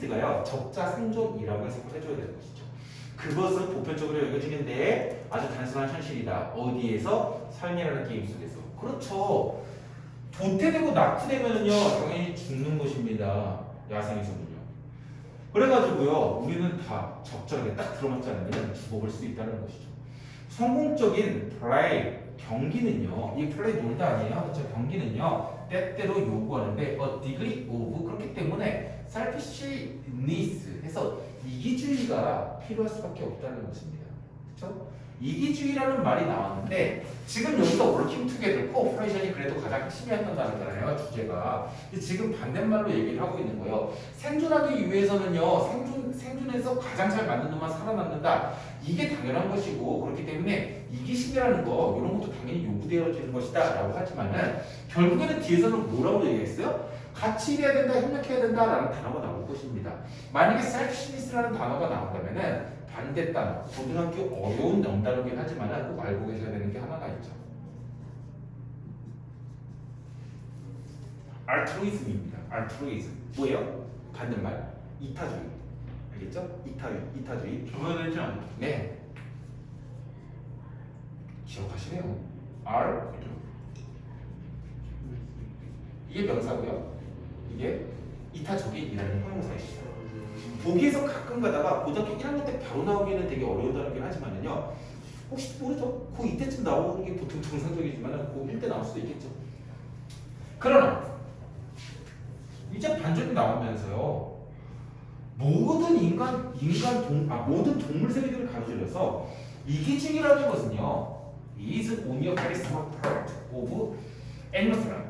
exist가요. 적자 생존이라고 해석을 해줘야 되는 것이죠. 그것은 보편적으로 여겨지는데 아주 단순한 현실이다. 어디에서? 삶이라는 게임 속에서. 그렇죠. 도태되고 낙후되면요 당연히 죽는 것입니다. 야생에서는요. 그래가지고요 우리는 다 적절하게 딱 들어맞지 않으면 죽어볼 수 있다는 것이죠. 성공적인 플레이 경기는요, 이 플레이 놀다 아니에요. 그렇죠? 경기는요 때때로 요구하는데 a degree of 그렇기 때문에 selfishness 해서 이기주의가 필요할 수밖에 없다는 것입니다. 그렇죠? 이기주의라는 말이 나왔는데 지금 여기서 working together, cooperation이 그래도 가장 핵심이었던 단어잖아요. 주제가. 근데 지금 반대말로 얘기를 하고 있는 거예요. 생존하기 위해서는요 생존에서 가장 잘 맞는 놈만 살아남는다. 이게 당연한 것이고 그렇기 때문에 이기심이라는 거 이런 것도 당연히 요구되어지는 것이다 라고 하지만은 결국에는 뒤에서는 뭐라고 얘기했어요? 같이 일해야 된다, 협력해야 된다 라는 단어가 나올 것입니다. 만약에 selfishness라는 단어가 나온다면은 반대 단어, 고등학교 어려운 명단어긴 하지만 꼭 알고 계셔야 되는 게 하나가 있죠. 알트루이즘입니다. 알트루이즘. 뭐예요? 반대말. 이타주의. 알겠죠? 이타주의. 적어야 되지 않나요? 네. 기억하시네요. R. 이게 명사고요. 이게 이타적인이라는 형용사입니다. 보기에서 가끔 가다가 고등학교 1학년 때 바로 나오기는 되게 어려운 단어긴 하지만요. 혹시 모르죠? 고2 때쯤 나오는 게 보통 정상적이지만 고1 때 나올 수도 있겠죠. 그러나 이제 반전이 나오면서요. 모든 모든 동물 세계들을 가로질러서 이기주의라는 것은요. is only a very small part of animal's life.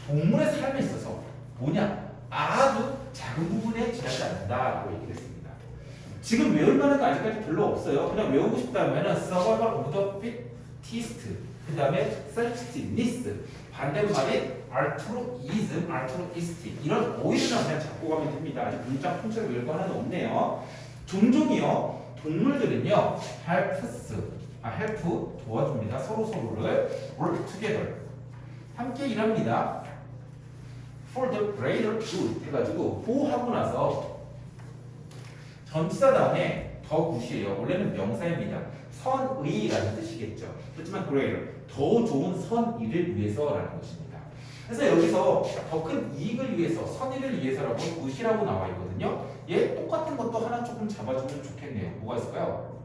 동물의 삶에 있어서 뭐냐? 아주 작은 부분에 지나지 않는다라고 얘기를 했습니다. 지금 외울 만한 거 아직까지 별로 없어요. 그냥 외우고 싶다면 survival of the fittest, 그 다음에 selfishness, 반대말이 altruism, altruistic 이런 오일만 그냥 잡고 가면 됩니다. 아직 문장 통째로 외울 거 하나는 없네요. 종종이요 동물들은요 help 도와줍니다. 서로를 work together 함께 일합니다. for the greater good 해가지고 보호하고 나서 전치사 다음에 더 굿이에요. 원래는 명사입니다. 선의라는 뜻이겠죠. 그렇지만 greater 더 좋은 선의를 위해서라는 것입니다. 그래서 여기서 더 큰 이익을 위해서 선의를 위해서라고 굿이라고 나와 있거든요. 얘 똑같은 것도 하나 조금 잡아주면 좋겠네요. 뭐가 있을까요?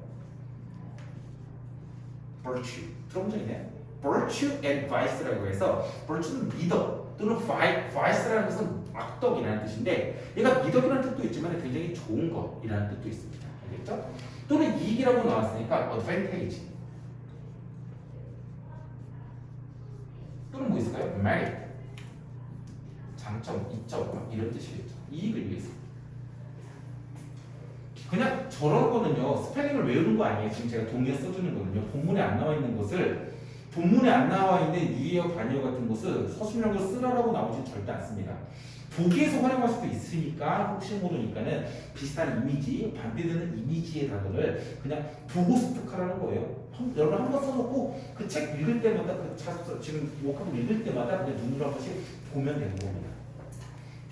virtue 들어본 적 있나요? virtue and vice라고 해서 virtue는 미덕 또는 vice라는 것은 악덕이라는 뜻인데 얘가 미덕이라는 뜻도 있지만 굉장히 좋은 것이라는 뜻도 있습니다. 알겠죠? 또는 이익이라고 나왔으니까 advantage 또는 뭐 있을까요? merit 장점, 이점 이런 뜻이겠죠. 이익을 위해서. 그냥 저런 거는요 스펠링을 외우는 거 아니에요. 지금 제가 동의어 써주는 거는요 본문에 안 나와 있는 것을 본문에 안 나와 있는 유의어, 반의어 같은 것을 서술형으로 쓰라라고 나오진 절대 않습니다. 보기에서 활용할 수도 있으니까 혹시 모르니까는 비슷한 이미지, 반대되는 이미지의 단어를 그냥 보고 습득하라는 거예요. 여러분 한번 써놓고 그 책 읽을 때마다 지금 목하고 읽을 때마다 그냥 눈으로 한 번씩 보면 되는 겁니다.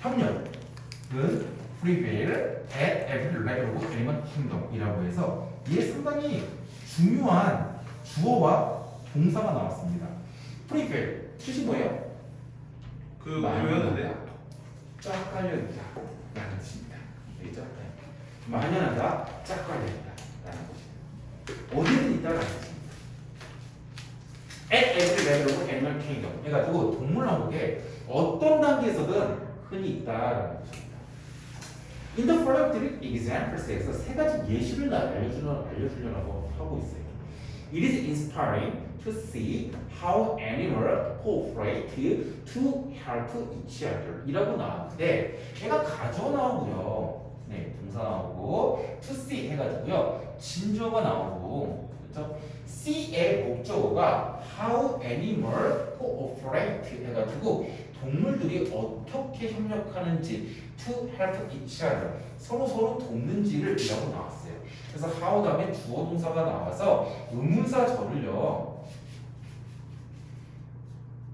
협력은 prevail at every level of animal kingdom이라고 해서 이게 상당히 중요한 주어와 동사가 나왔습니다. prevail 뜻이 뭐예요? 그거 외웠는데 쫙 깔려있다 라는 뜻입니다. 알겠죠? 만연하다, 쫙 깔려있다 라는 것입니다. 어디든 있다라는 뜻입니다. At every level of animal kingdom 해가지고 동물왕국에 어떤 단계에서든 흔히 있다라는 것입니다. In the following example스에서 세 가지 예시를 알려주려고 하고 있어요. It is inspiring to see how animals cooperate to help each other 이라고 나왔는데 얘가 가져 나오고요. 네, 동사 나오고 to see 해가지고요. 진조가 나오고 그렇죠? see의 목적어가 how animals cooperate 해가지고 동물들이 어떻게 협력하는지 to help each other 서로 돕는지를 이라고 나왔어요. 그래서 how 다음에 주어 동사가 나와서 의문사절을요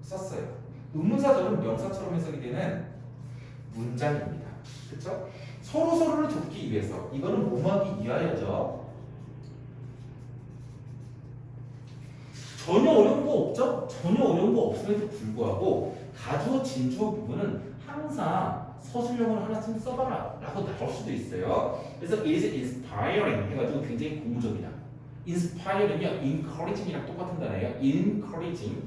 썼어요. 의문사절은 명사처럼 해석이 되는 문장입니다. 그렇죠? 서로 서로를 돕기 위해서. 이거는 몸하기 위하여죠. 전혀 어려운 거 없죠? 전혀 어려운 거 없음에도 불구하고 가주어 진주어 부분은 항상 서술형을 하나씩 써봐라 라고 나올 수도 있어요. 그래서 is inspiring 해가지고 굉장히 고무적이다. inspiring이요 encouraging이랑 똑같은 단어예요. encouraging.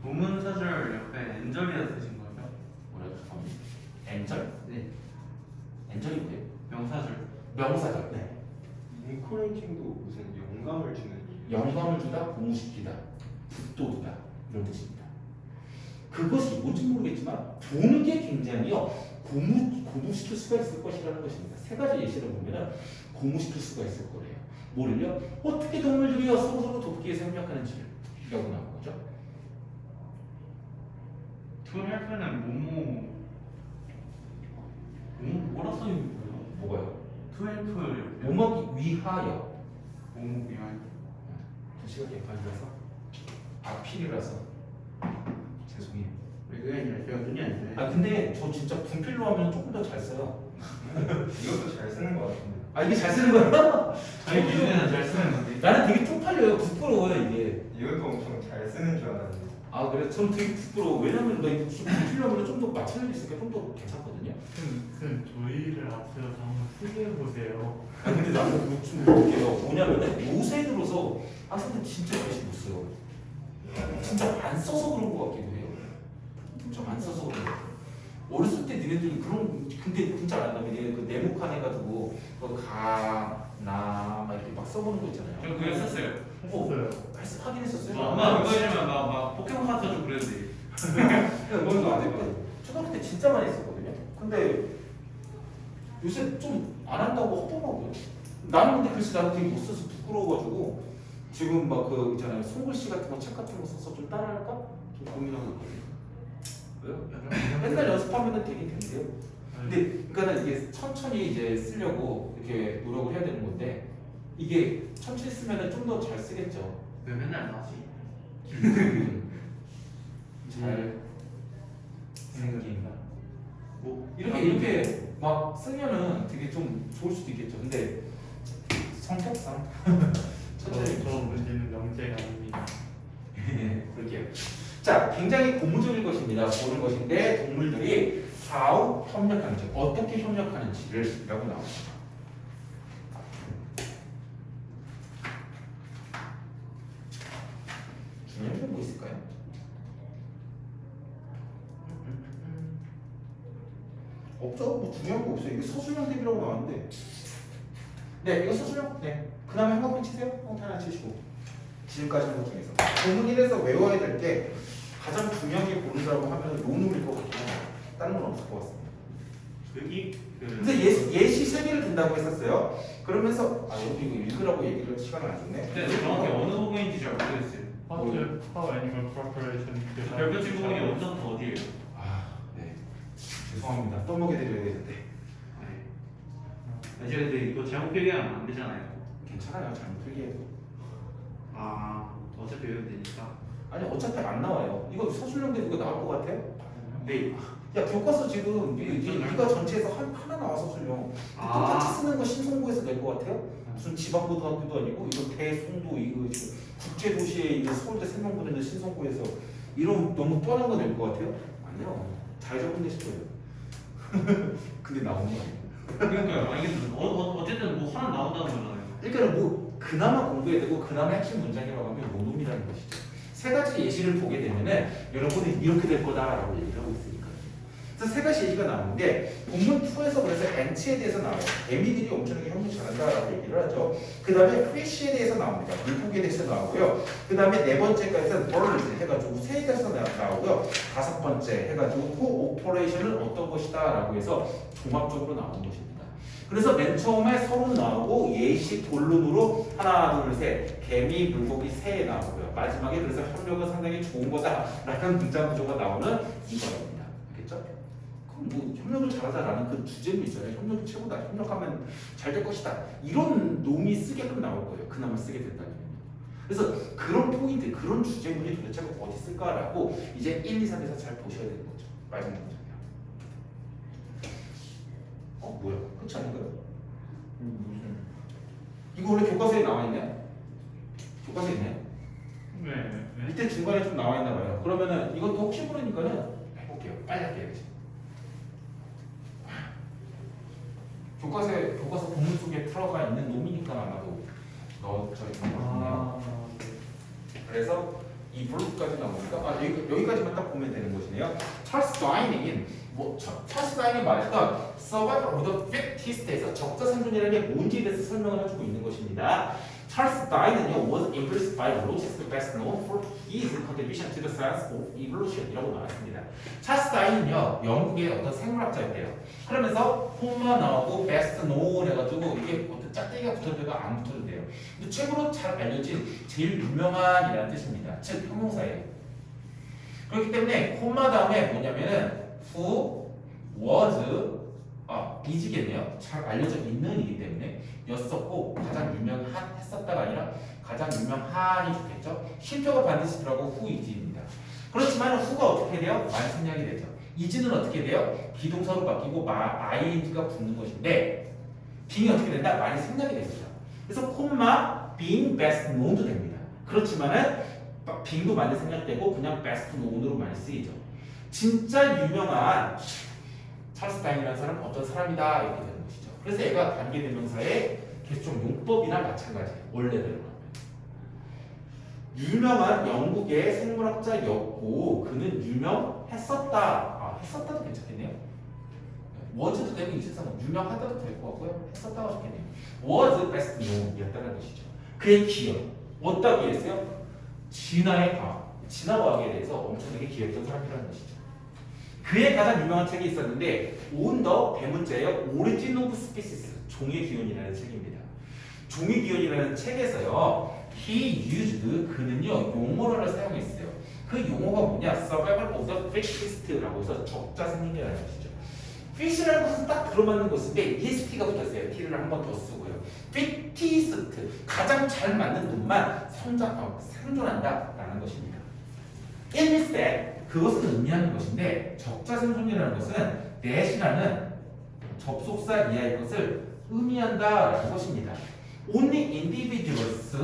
본문사절 옆에 엔절이라 쓰신 거죠? 뭐라고 합니까? 엔절? 네. 엔절이 뭐예요? 명사절. 명사절. 네. 인코레이팅도 무슨 영감을 주는 영감을 주다, 고무시키다, 북돋우다 이런 뜻입니다. 그것이 뭔지 모르겠지만 보는 게 굉장히요 고무시킬 수가 있을 것이라는 것입니다. 세 가지 예시를 보면은 고무시킬 수가 있을 거래요. 뭐를요? 어떻게 동물들이요 서로서로 돕기 위해서 협력하는지를 이라고 나온 거죠. To help는 뭐라 써 있는 거예요? 뭐가요? To help를 몸하기 위하여. 뭐뭐 위하여. 시각 개판이라서 악필이라서 죄송해요. 왜 그게 아니라 제가 눈이 안 좋아요. 아 근데 저 진짜 분필로 하면 조금 더 잘 써요. 이것도 잘 쓰는 것 같은데. 아 이게 잘 쓰는 거야? 저희 기준에는 잘 쓰는 건데. 나는 되게 쪽팔려요. 부끄러워요 이게. 이것도 엄청 잘 쓰는 줄 알았는데. 아 그래? 저는 되게 부끄러워. 왜냐면 나 이거 분필로 하면 좀 더 맞춰질 수 있으니까 좀 더 괜찮거든요. 그 저희를 앞세워서 한번 쓰게 해보세요. 아 근데 나는 그거 좀 웃겨요. 뭐냐면은 요새 들어서 학생들 진짜 글씨 못 써요. 진짜 안 써서 그런 것 같기도 해요. 좀 안 써서 그런 거. 어렸을 때 니네들이 그런 근데 진짜 안 한다면 얘네 그 네모칸 해가지고 그가나막 이렇게 막 써보는 거 있잖아요. 저 그거 썼어요. 했었어요. 하긴 했었어요. 엄마 그거 해주면 막 포켓몬 카드 좀 그랬지. 뭔가 안 됐거든. 초등학교 때 진짜 많이 했었거든요. 근데 요새 좀 안 한다고 하더라고요. 나는 근데 글씨 나는 되게 못 써서 부끄러워가지고 지금 막 그 있잖아요. 손글씨 같은 거 책 같은 거 써서 좀 따라할까? 좀 고민하고 있거든요. 왜요? 맨날 연습하면 되긴 된대요. 근데 그러니까 이게 천천히 이제 쓰려고 이렇게 노력을 해야 되는 건데 이게 천천히 쓰면 좀 더 잘 쓰겠죠. 왜 맨날 나지? 잘 생긴다. 뭐 이렇게 막 쓰면은 되게 좀 좋을 수도 있겠죠. 근데 성격상 천천히 저 문제는 명제가 아닙니다. 그럴게요. 자, 굉장히 고무적일 것입니다. 보는 것인데 동물들이 how 협력하는지, 어떻게 협력하는지를 라고 나옵니다. 중요한 게 뭐 있을까요? 없죠? 뭐 중요한 거 없어요. 이게 서술형 대비라고 나왔는데. 네, 이거 서술형. 네. 그 다음에 한번 치세요. 한번 하나 치시고. 지금까지 한 것 중에서. 본문 1에서 외워야 될 게 가장 중요하게 보는다고 하면 노num일 것 같고 다른 건 없을 것 같습니다. 근데 예시 3개를 든다고 했었어요. 그러면서 여기 이거 읽으라고 얘기를 시간을 안 줬네. 근데 정확히 어느 부분인지 잘 모르겠어요. How animal preparation 별표 지구본이 어디서부터 어디예요? 네. 죄송합니다. 떠먹여 드려야 되는데. 네. 이제 근데 이거 잘못 필기하면 안 되잖아요. 괜찮아요. 잘못 필기해도. 어차피 외우면 되니까. 아니 어차피 안 나와요. 이거 서술형 대 이거 나올 것 같아요? 네. 야 교과서 지금 네가 전체에서 하나 나와서 설명 똑같이 쓰는 거 신성고에서 낼 것 같아요? 무슨 지방고등학교도 아니고 이거 대송도 이거 지금 국제도시에 이거 서울대 생명고등학교 신성고에서 이런 너무 뻔한 거 낼 것 같아요? 아니요. 잘 적응되실 거예요. 근데 나오는 거 아니에요. 그러니까요. 아니 근데 어쨌든 뭐 하나 나온다는 거잖아요. 그러니까 뭐 그나마 공부해야 되고 그나마 핵심 문장이라고 하면 모놈이라는 것이죠. 세 가지 예시를 보게 되면은 여러분이 이렇게 될 거다라고 얘기를 하고 있으니까. 그래서 세 가지 예시가 나오는데 본문 2에서 그래서 엔치에 대해서 나와요. 개미들이 엄청나게 협력 잘한다라고 얘기를 하죠. 그 다음에 피쉬에 대해서 나옵니다. 물고기에 대해서 나오고요. 그 다음에 네 번째까지는 birds 해가지고 새에 대해서 나오고요. 다섯 번째 해가지고 cooperation 어떤 것이다라고 해서 종합적으로 나오는 것입니다. 그래서 맨 처음에 서론 나오고 예시 본론으로 하나 둘 셋 개미 물고기 새 나오고요. 마지막에 그래서 협력은 상당히 좋은 거다라는 문장 구조가 나오는 이거입니다. 알겠죠? 그럼 뭐 협력을 잘하자라는 그 주제는 있잖아요. 협력이 최고다. 협력하면 잘 될 것이다. 이런 놈이 쓰게끔 나올 거예요. 그나마 쓰게 된다면. 그래서 그런 포인트, 그런 주제문이 도대체 어디 있을까라고 이제 1, 2, 3에서 잘 보셔야 되는 거죠. 마지막 문장이요. 뭐야? 그렇지 않은가요? 무슨 이거 원래 교과서에 나와 있네? 교과서에 있네? 네. 네. 밑에 중간에 좀 나와 있나 봐요. 그러면은 이것도 혹시 모르니까는 해볼게요. 빨리 할게요. 교과서 본문 속에 들어가 있는 놈이니까 아마도 넣어져 있는 것 같네요. 그래서 이 블록까지 나오니까 여기까지만 딱 보면 되는 것이네요. 찰스 다이닝은 찰스 다이닝이 말했던 Survival of the Fittest에서 적자 생존이라는 게 뭔지에 대해서 설명을 해주고 있는 것입니다. 찰스 다이는요 was impressed by Rochester best known for his contribution to the science of evolution이라고 나왔습니다. 찰스 다이는요 영국의 어떤 생물학자였대요. 그러면서 홈만 나오고 best known 해가지고 이게 어떤 짝대기가 붙어도 안 붙어도 돼요. 근데 최고로 잘 알려진 제일 유명한이라는 뜻입니다. 즉 형용사예요. 그렇기 때문에 콤마 다음에 뭐냐면은 who was is겠네요. 잘 알려져 있는이기 때문에 였었고 가장 유명한 했었다가 아니라 가장 유명한이 좋겠죠. 쉼표가 반드시 들어가고 who is입니다. 그렇지만 who가 어떻게 돼요? 많이 생략이 되죠. is는 어떻게 돼요? 비동사로 바뀌고 ing가 붙는 것인데 being이 어떻게 된다? 많이 생략이 됩니다. 그래서 콤마 being best known도 됩니다. 그렇지만은 being도 많이 생략되고 그냥 best known으로 많이 쓰이죠. 진짜 유명한 찰스 다인이라는 사람은 어떤 사람이다 이렇게 되는 것이죠. 그래서 얘가 관계대명사의 개수종 용법이나 마찬가지예요. 원래대로. 유명한 영국의 생물학자였고 그는 유명했었다. 했었다도 괜찮겠네요. was도 되고 있었다면 유명하다도 될 것 같고요. 했었다가 좋겠네요. was best known이었다는 것이죠. 그의 기여. 어디다 기여했어요? 진화의 과학. 진화 과학에 대해서 엄청나게 기여했던 사람이라는 것이죠. 그의 가장 유명한 책이 있었는데 On the 대문자예요. Origin of Species. 종의 기원이라는 책입니다. 종의 기원이라는 책에서요. He used 그는요 용어를 사용했어요. 그 용어가 뭐냐? Survival of the Fittest라고 해서 적자 생존이라는 것이죠. Fit이라는 것은 딱 들어맞는 것인데 EST가 붙었어요. T를 한 번 더 쓰고요. Fittest 가장 잘 맞는 놈만 생존한다라는 것입니다. It means that 그것은 의미하는 것인데 적자 생존이라는 것은 that이라는 접속사 이하의 것을 의미한다라는 것입니다. Only individuals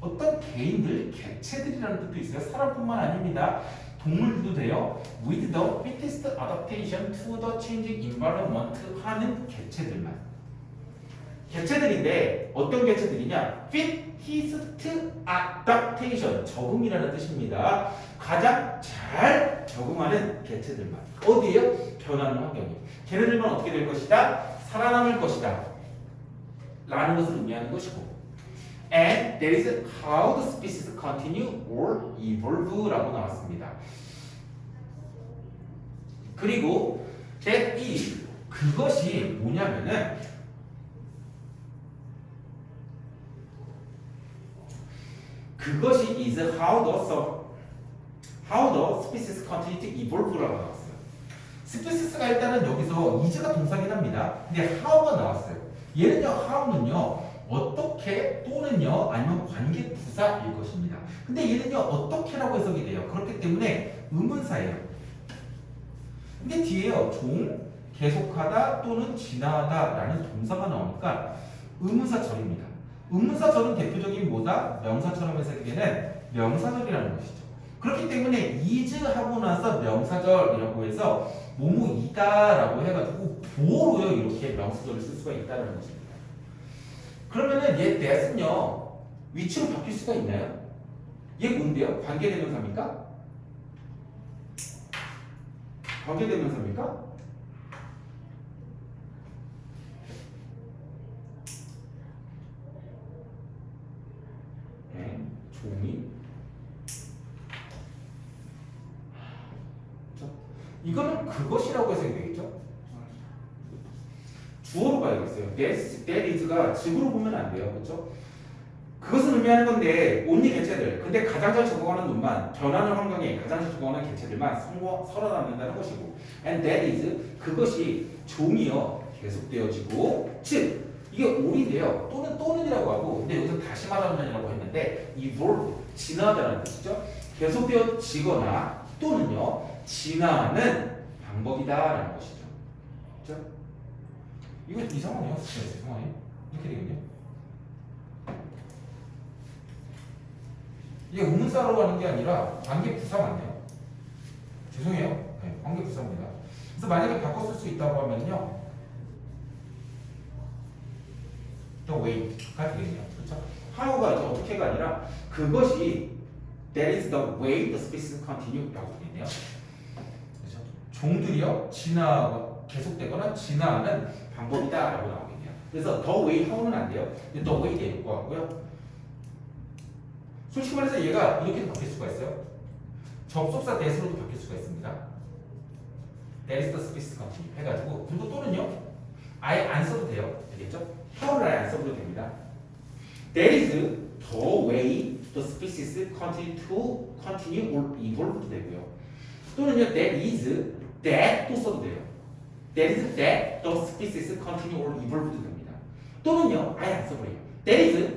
어떤 개인들, 개체들이라는 뜻도 있어요. 사람뿐만 아닙니다. 동물들도 돼요. With the fittest adaptation to the changing environment 하는 개체들만. 개체들인데 어떤 개체들이냐? fittest adaptation 적응이라는 뜻입니다. 가장 잘 적응하는 개체들만. 어디에요? 변하는 환경이. 걔네들만 어떻게 될 것이다? 살아남을 것이다. 라는 것을 의미하는 것이고 and that is how the species continue or evolve 라고 나왔습니다. 그리고 that is 그것이 뭐냐면은 그것이 is how the species continue to evolve 라고 나왔어요. 스피시스가 일단은 여기서 is가 동사긴 합니다. 근데 how가 나왔어요. 얘는요 how는요 어떻게 또는요 아니면 관계 부사일 것입니다. 근데 얘는요 어떻게라고 해석이 돼요. 그렇기 때문에 의문사예요. 근데 뒤에요 종, 계속하다 또는 진화하다 라는 동사가 나오니까 의문사절입니다. 의문사절은 대표적인 뭐다? 명사처럼 해석이 되는 명사절이라는 것이죠. 그렇기 때문에 is 하고 나서 명사절이라고 해서 뭐뭐이다 라고 해가지고 보어로요 이렇게 명사절을 쓸 수가 있다는 것입니다. 그러면은 얘 that은요 위치로 바뀔 수가 있나요? 얘 뭔데요? 관계대명사입니까? 관계대명사입니까? 네, 종이 이거는 그것이라고 해석이 되겠죠? 주어로 봐야겠어요. that is가 직으로 보면 안 돼요. 그렇죠? 그것은 의미하는 건데 only 개체들. 근데 가장 잘 적응하는 놈만 변하는 환경에 가장 잘 적응하는 개체들만 살아남는다는 것이고 and that is 그것이 종이요 계속되어지고 즉 이게 올인데요. 또는이라고 하고 근데 여기서 다시 말하면이라고 했는데 evolve 진화하다는 뜻이죠. 계속되어지거나 또는요 진화하는 방법이다라는 것이죠. 그렇죠? 이거 이상하네요. 진짜 죄송하네. 이렇게 되겠네요. 이게 의문사로 하는 게 아니라 관계 부사 맞네요. 죄송해요. 네, 관계 부사입니다. 그래서 만약에 바꿔 쓸 수 있다고 하면요. the way가 되겠네요. 그렇죠? how가 이제 어떻게가 아니라 그것이 that is the way the species continue라고 되겠네요. 그렇죠? 종들이요 계속되거나 진화하는 방법이다라고 나오겠네요. 그래서 the way how는 안 돼요. the way 될 것 같고요. 솔직히 말해서 얘가 이렇게도 바뀔 수가 있어요. 접속사 that으로도 바뀔 수가 있습니다. that is the species continue 해가지고 그리고 또는요 아예 안 써도 돼요. 알겠죠? how를 아예 안 써도 됩니다. that is the way the species continue or evolve도 되고요. 또는요 that is that 또 써도 돼요. that is that the species continue or evolve도 됩니다. 또는요 아예 안 써버려요. that is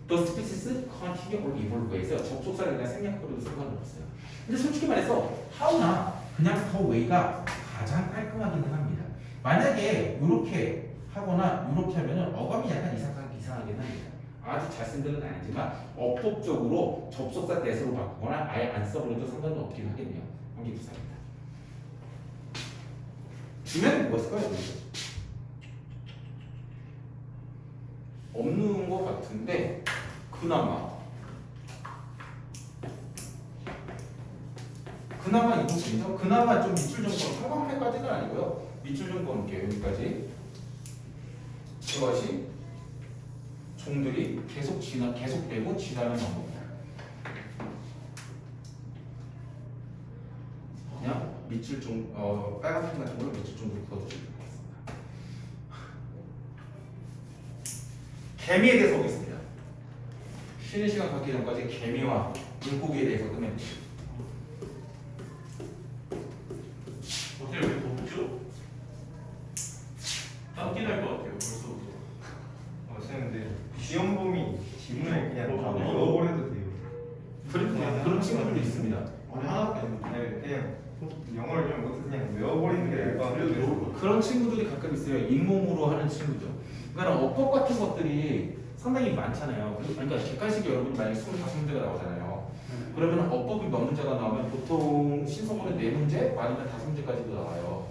the species continue or evolve에서 접속사를 그냥 생략해버려도 상관없어요. 근데 솔직히 말해서 how나 그냥 the way가 가장 깔끔하기는 합니다. 만약에 이렇게 하거나 이렇게 하면은 어감이 약간 이상하긴 합니다. 아주 잘 쓴 데는 아니지만 어법적으로 접속사 that으로 바꾸거나 아예 안 써버려도 상관은 없긴 하겠네요. 관계부사입니다. 주면은 뭐가 있을까요? 없는 것 같은데 그나마 이곳이죠. 그나마 좀 밑줄 정권 상관패까지는 아니고요. 밑줄 정권 볼게요. 여기까지. 그것이 종들이 계속되고 진화하는 방법이다. 그냥 밑줄 빨간 펜 같은 걸로 밑줄 정도 그어주시면 되겠습니다. 개미에 대해서 보겠습니다. 쉬는 시간 갖기 전까지 개미와 물고기에 대해서 끝냅니다. 어떻게 왜 덥죠? 땀띠 날 것 같아요 벌써부터. 근데 시험범이 지문을 그냥 다 어. 외워버려도 돼요. 그런 친구들도 있습니다. 아니 하나밖에 안 돼. 네, 그냥 영어를 좀 못해서 그냥 외워버리는 게 나을 것 같아요. 그런 친구들이 가끔 있어요. 잇몸으로 하는 친구죠. 그러니까 어법 같은 것들이 상당히 많잖아요. 그러니까 객관식이 여러분이 만약에 25문제가 나오잖아요. 그러면 어법이 몇 문제가 나오면 보통 신속으로 4문제, 많으면 5문제까지도 나와요.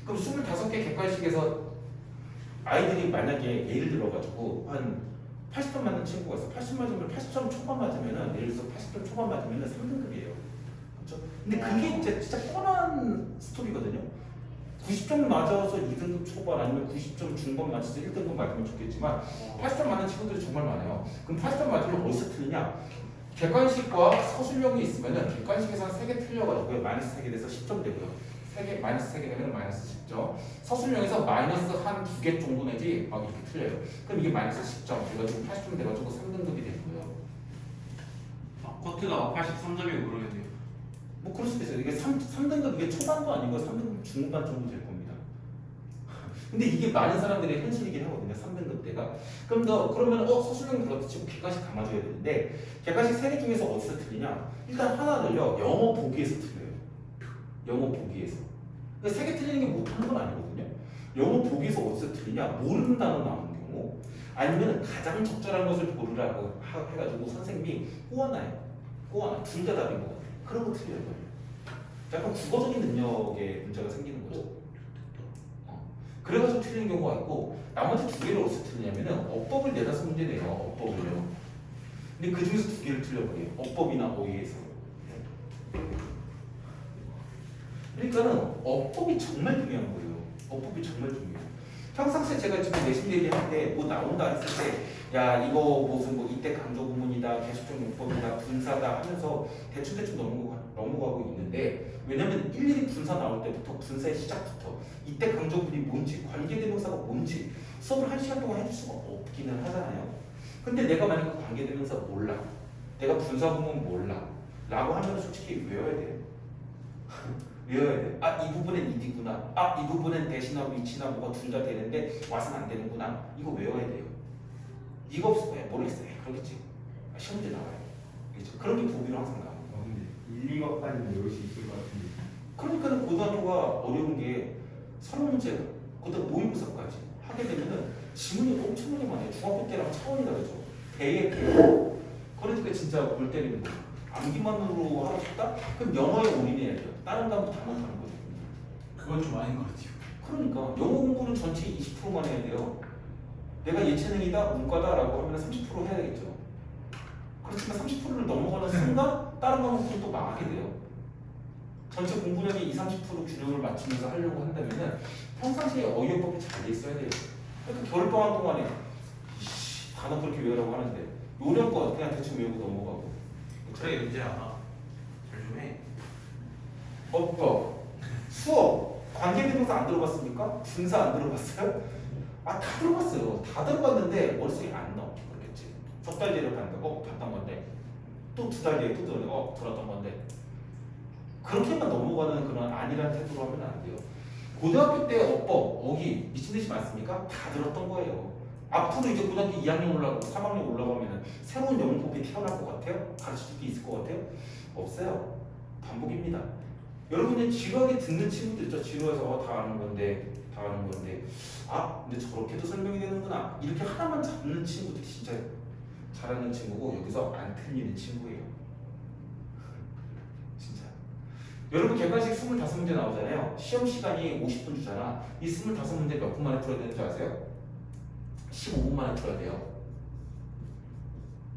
그럼 25개 객관식에서 아이들이 만약에 예를 들어가지고 한 80점 맞는 친구가 있어. 80 맞으면 80점 초반 맞으면은 예를 들어서 80점 초반 맞으면은 3등급이에요. 그렇죠? 근데 그게 진짜 뻔한 스토리거든요. 90점 맞아서 2등급 초반 아니면 90점 중반 맞아서 1등급 맞으면 좋겠지만 80점 맞는 친구들이 정말 많아요. 그럼 80점 맞으면 어디서 틀리냐? 객관식과 서술형이 있으면은 객관식에서 한 3개 틀려가지고 마이너스 3개 돼서 10점 되고요. 마이너스 3개 되면 마이너스 10점. 서술형에서 마이너스 한 2개 정도 내지 막 이렇게 틀려요. 그럼 이게 마이너스 10점 돼가지고 80점 돼가지고 3등급이 되고요. 커트가 83점이고 그러겠네요. 뭐 그럴 수도 있어요. 이게 3등급 이게 초반도 아니고 3등급 중반 정도 될 겁니다. 근데 이게 많은 사람들의 현실이긴 하거든요. 3등급 대가. 그러면 서술형 그렇다 치고 객관식 감아줘야 되는데 객관식 3개 중에서 어디서 틀리냐? 일단 하나를요. 영어 보기에서 틀려요. 영어 보기에서. 그러니까 3개 틀리는 게 못하는 건 아니거든요. 영어 보기에서 어디서 틀리냐? 모르는 단어 나오는 경우 아니면 가장 적절한 것을 고르라고 해가지고 선생님이 꼬아놔요. 둘 다 답인 것 같아요. 그런 거 틀려요. 약간 국어적인 능력에 문제가 생기는 거죠. 그래가지고 틀리는 경우가 있고 나머지 2개를 어디서 틀리냐면은 어법을 4-5문제 내요. 어법을요. 근데 그 중에서 2개를 틀려버려요. 어법이나 어휘에서. 그러니까는 어법이 정말 중요한 거예요. 어법이 정말 중요해요. 평상시에 제가 지금 내신 얘기할 때 뭐 나온다 했을 때 야 이거 무슨 뭐 이때 강조 구문이다 계속적 용법이다 분사다 하면서 대충 넘어가고 있는데 왜냐면 일일이 분사 나올 때부터 분사의 시작부터 이때 강조 구문이 뭔지 관계대명사가 뭔지 수업을 1시간 동안 해줄 수가 없기는 하잖아요. 근데 내가 만약에 관계대명사 몰라 내가 분사 구문 몰라 라고 하면 솔직히 외워야 돼요. 외워야 돼. 이 부분엔 이디구나. 이 부분엔 대신하고 위치나 뭐가 둘 다 되는데 와서는 안 되는구나. 이거 외워야 돼요. 이거 없을 거예요. 모르겠어요. 그러겠지. 시험 문제 나와요. 그렇죠? 그런 게 보기로 항상 나옵니다. 근데 1, 2과까지는 외울 수 있을 것 같은데. 그러니까는 고등학교가 어려운 게 서론 문제, 그다음 모의고사까지 하게 되면은 지문이 엄청나게 많아요. 중학교 때랑 차원이 다르죠. 대에 대. 그러니까 진짜 골 때리는 거. 암기만으로 하고 싶다? 그럼 영어에 올인해야 돼요. 다른 과목 다 못하는 거죠. 그건 좀 아닌 것 같아요. 그러니까 영어 공부는 전체 20%만 해야 돼요. 내가 예체능이다, 문과다라고 하면 30% 해야 되겠죠. 그렇지만 30%를 넘어가는 순간 다른 과목들은 또 망하게 돼요. 전체 공부량의 20, 30% 균형을 맞추면서 하려고 한다면은 평상시에 어휘법이 잘 돼 있어야 돼요. 그러니까 겨울방학 동안에 단어 그렇게 외우라고 하는데 요령껏 그냥 대충 외우고 넘어가고. 그래 윤재야 잘 좀 해. 어법, 수업, 관계대명사 안 들어봤습니까? 분사 안 들어봤어요? 아, 다 들어봤어요. 다 들어봤는데 머릿속에 안 넣어. 그렇겠지. 석 달 뒤에 간다고 봤던 건데 또 2달 뒤에 또 들었던 건데 그렇게만 넘어가는 그런 아니란 태도로 하면 안 돼요. 고등학교 때 어법, 어휘 미친 듯이 많습니까? 다 들었던 거예요. 앞으로 이제 고등학교 2학년 올라가고 3학년 올라가면 새로운 영문법이 태어날 것 같아요? 가르칠 게 있을 것 같아요? 없어요. 반복입니다. 여러분이 지루하게 듣는 친구들 있죠? 지루해서 다 아는 건데 아 근데 저렇게도 설명이 되는구나 이렇게 하나만 잡는 친구들이 진짜 잘하는 친구고 여기서 안 틀리는 친구예요. 진짜. 여러분 객관식 25문제 나오잖아요. 시험 시간이 50분 주잖아. 이 25문제 몇 분 만에 풀어야 되는 줄 아세요? 15분 만에 풀어야 돼요.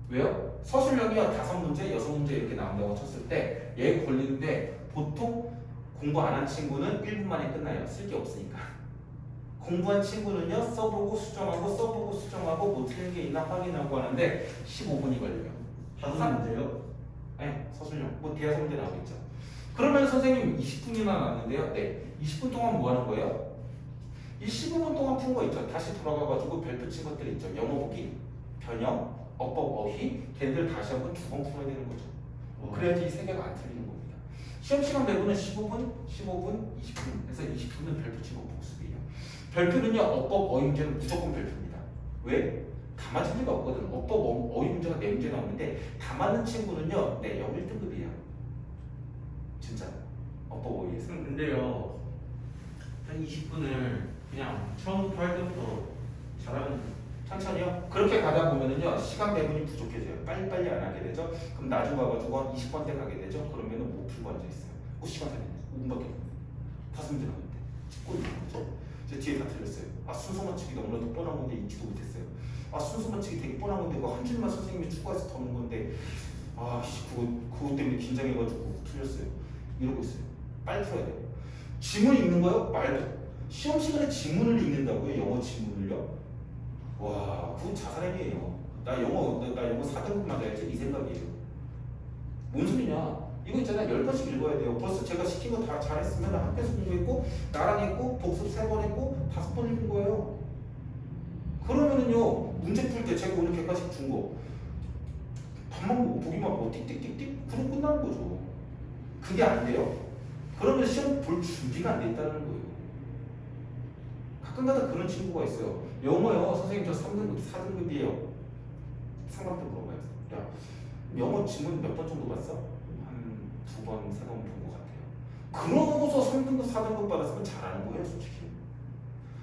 왜요? 서술형이요 5문제, 6문제 이렇게 나온다고 쳤을 때 얘 걸리는데 보통 공부 안 한 친구는 1분 만에 끝나요. 쓸 게 없으니까. 공부한 친구는요 써보고 수정하고 뭐 틀린 게 있나 확인하고 하는데 15분이 걸려요. 다섯 문제요? 네, 서술형. 뭐 대하서 문제 나오겠죠. 그러면 선생님 20분이나 나왔는데요. 네, 20분 동안 뭐 하는 거예요? 이 15분 동안 푼 거 있죠. 다시 돌아가가지고 별표 친 것들 있죠. 영어 보기, 변형, 어법, 어휘, 걔네들 다시 한번 2번 풀어야 되는 거죠. 그래야지 이 3개가 안 틀리는 겁니다. 시험 시간 배분은 15분, 20분. 그래서 20분은 별표 치고 복습이에요. 별표는요, 어법, 어휘 문제는 무조건 별표입니다. 왜? 다 맞을 리가 없거든. 어법, 어휘 문제가 4문제 나오는데 다 맞는 친구는요, 네, 영어 1등급이에요. 진짜. 어법, 어휘에서. 근데요 한 20분을 그냥 처음부터 할 때부터 잘하면 천천히요. 그렇게 가다 보면은요, 시간 배분이 부족해져요. 빨리빨리 안 하게 되죠. 그럼 나중 가가지고 20번대 가게 되죠. 그러면은 못 풀고 앉아있어요. 시간 되네. 5분밖에 안 돼. 5문제 남았는데. 찍고 있는 거죠. 제 뒤에 다 틀렸어요. 아, 순서 맞추기 너무나도 뻔한 건데 읽지도 못했어요. 아, 순서 맞추기 되게 뻔한 건데 그거 한 줄만 선생님이 추가해서 더는 건데 아, 그거 때문에 긴장해가지고 틀렸어요. 이러고 있어요. 빨리 풀어야 돼요. 지문 읽는 거요? 말도. 시험 시간에 지문을 읽는다고요? 영어 지문을요? 와, 그건 자살행위예요. 나 영어 4등급 맞아야지 이 생각이에요. 뭔 소리냐? 이거 있잖아요. 10번씩 읽어야 돼요. 벌써 제가 시킨 거 다 잘했으면 학교에서 공부했고 나랑 했고 복습 3번 했고 5번 읽은 거예요. 그러면은요 문제 풀 때 제가 오늘 객관식 준 거 답만 보고 보기만 보고 띡띡띡띡 그럼 끝나는 거죠. 그게 안 돼요? 그러면 시험 볼 준비가 안 돼 있다는 거예요. 가끔가다 그런 친구가 있어요. 영어요 선생님 저 3등급 4등급이에요. 상관도 물어봐요. 야 영어 지문 몇 번 정도 봤어? 한 2번 3번 본 것 같아요. 그러고서 3등급 4등급 받았으면 잘하는 거예요 솔직히.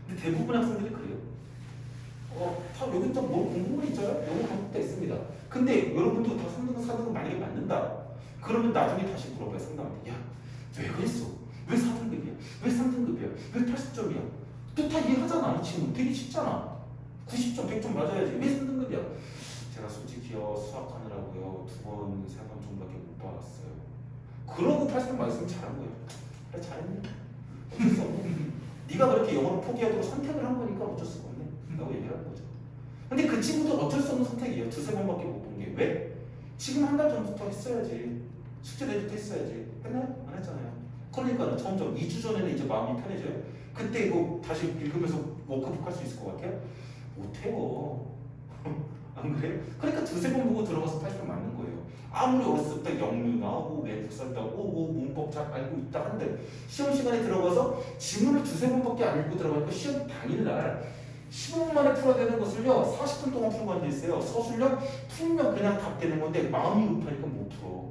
근데 대부분 학생들이 그래요. 다 여기 딱 뭐 공부만 있잖아요. 영어 과목도 있습니다. 근데 여러분도 다 3등급 4등급 만약에 맞는다. 그러면 나중에 다시 물어봐요 상담한테. 야 왜 그랬어? 왜 4등급이야? 왜 3등급이야? 왜 80점이야? 또 다 이해하잖아. 이 친구 되게 쉽잖아. 90점 100점 맞아야지. 왜 3등급이야? 제가 솔직히요 수학하느라고요 2번 3번 정도밖에 못 받았어요. 그러고 80점 맞았으면 잘한 거예요. 그래 잘했네. 어쩔 수 없네. 네가 그렇게 영어를 포기하도록 선택을 한 거니까 어쩔 수가 없네 라고 얘기하는 거죠. 근데 그 친구도 어쩔 수 없는 선택이에요. 2-3번밖에 못 본 게. 왜? 지금 한 달 전부터 했어야지. 숙제 내줄 때 했어야지. 했나요? 안 했잖아요. 그러니까 점점 2주 전에는 이제 마음이 편해져요. 그때 이거 다시 읽으면서 워크북 할 수 있을 것 같아요? 못해요. 안 그래요? 그러니까 2-3번 보고 들어가서 80점 맞는 거예요. 아무리 어렸을 때 영유 나오고 외국 산다고 뭐 문법 잘 알고 있다 한데 시험 시간에 들어가서 지문을 2-3번밖에 안 읽고 들어가니까 시험 당일날 15분 만에 풀어야 되는 것을요 40분 동안 풀고 앉아있어요. 서술형 풀면 그냥 답되는 건데 마음이 급하니까 못 풀어.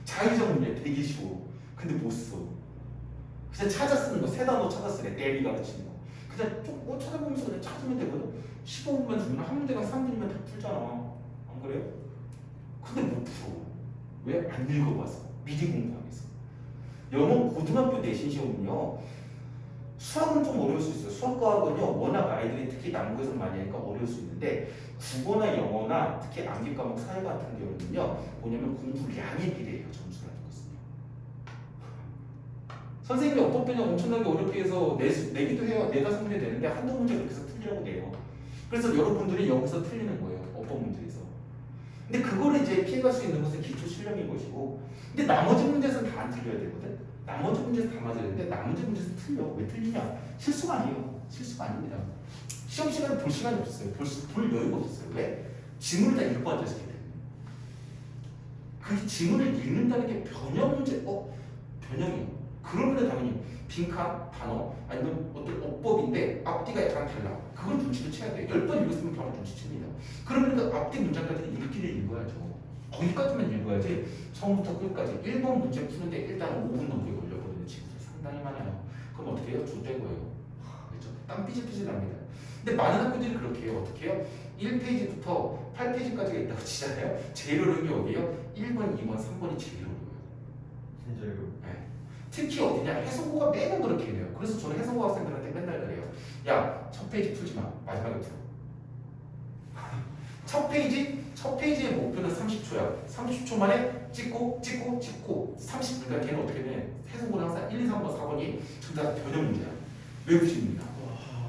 자의적 문제 되게 쉬워. 근데 못 써. 진짜 찾아 쓰는 거, 세 단어 찾아 쓰래. 대비 가르치는 거. 그냥 좀 찾아보면서 그냥 찾으면 되거든. 15분만 주면 한 문제가 3분이면 다 풀잖아. 안 그래요? 근데 못 풀어. 왜? 안 읽어봐서. 미리 공부하면서. 영어 고등학교 내신 시험은요. 수학은 좀 어려울 수 있어요. 수학과학은요. 워낙 아이들이 특히 남부에서 많이 하니까 어려울 수 있는데 국어나 영어나 특히 암기 과목 사회 같은 경우는요. 뭐냐면 공부량에 비례해요. 점수라는 것은요. 선생님이 어법 변형 엄청나게 어렵게 해서 내기도 해요. 내다 문제 내는데 한두 문제 그렇게 해서 틀리라고 내요. 그래서 여러분들이 여기서 틀리는 거예요. 어법 문제에서. 근데 그거를 이제 피해갈 수 있는 것은 기초 실력인 것이고, 근데 나머지 문제에서는 다 안 틀려야 되거든. 나머지 문제에서 다 맞아야 되는데 나머지 문제에서 틀려. 왜 틀리냐? 실수가 아니에요. 실수가 아닙니다. 시험 시간에 볼 시간이 없어요. 볼 여유가 없어요. 왜? 지문을 다 읽고 앉아있기 때문에. 그 지문을 읽는다는 게 변형 문제, 변형이에요. 그러면 당연히 빈칸, 단어, 아니면 어떤 어법인데 앞뒤가 약간 달라. 그걸 눈치를 채야 돼. 10번 읽었으면 바로 눈치챕니다. 그러면 그 앞뒤 문장까지는 읽기를 읽어야죠. 거기까지만 읽어야지 처음부터 끝까지 1번 문제 푸는데 일단 5분 넘게 걸려버리는 친구들 상당히 많아요. 그럼 어떻게 해요? 좆된 거예요. 그렇죠? 땀 삐질삐질 납니다. 근데 많은 학교들이 그렇게 해요. 어떻게 해요? 1페이지부터 8페이지까지가 있다고 치잖아요. 제일 어려운 게 어디예요? 1번, 2번, 3번이 제일 어려워요. 진짜요? 네. 특히 어디냐? 해성고가 매번 그렇게 해요. 그래서 저는 해성고 학생들한테 맨날 그래요. 야, 첫 페이지 풀지 마. 마지막에 풀어. 첫 페이지의 목표는 30초야. 30초 만에 찍고 30. 그러니까 걔는 어떻게 돼? 해성고는 항상 1, 2, 3번, 4번이 전부 다 변형 문제야. 외우십니다.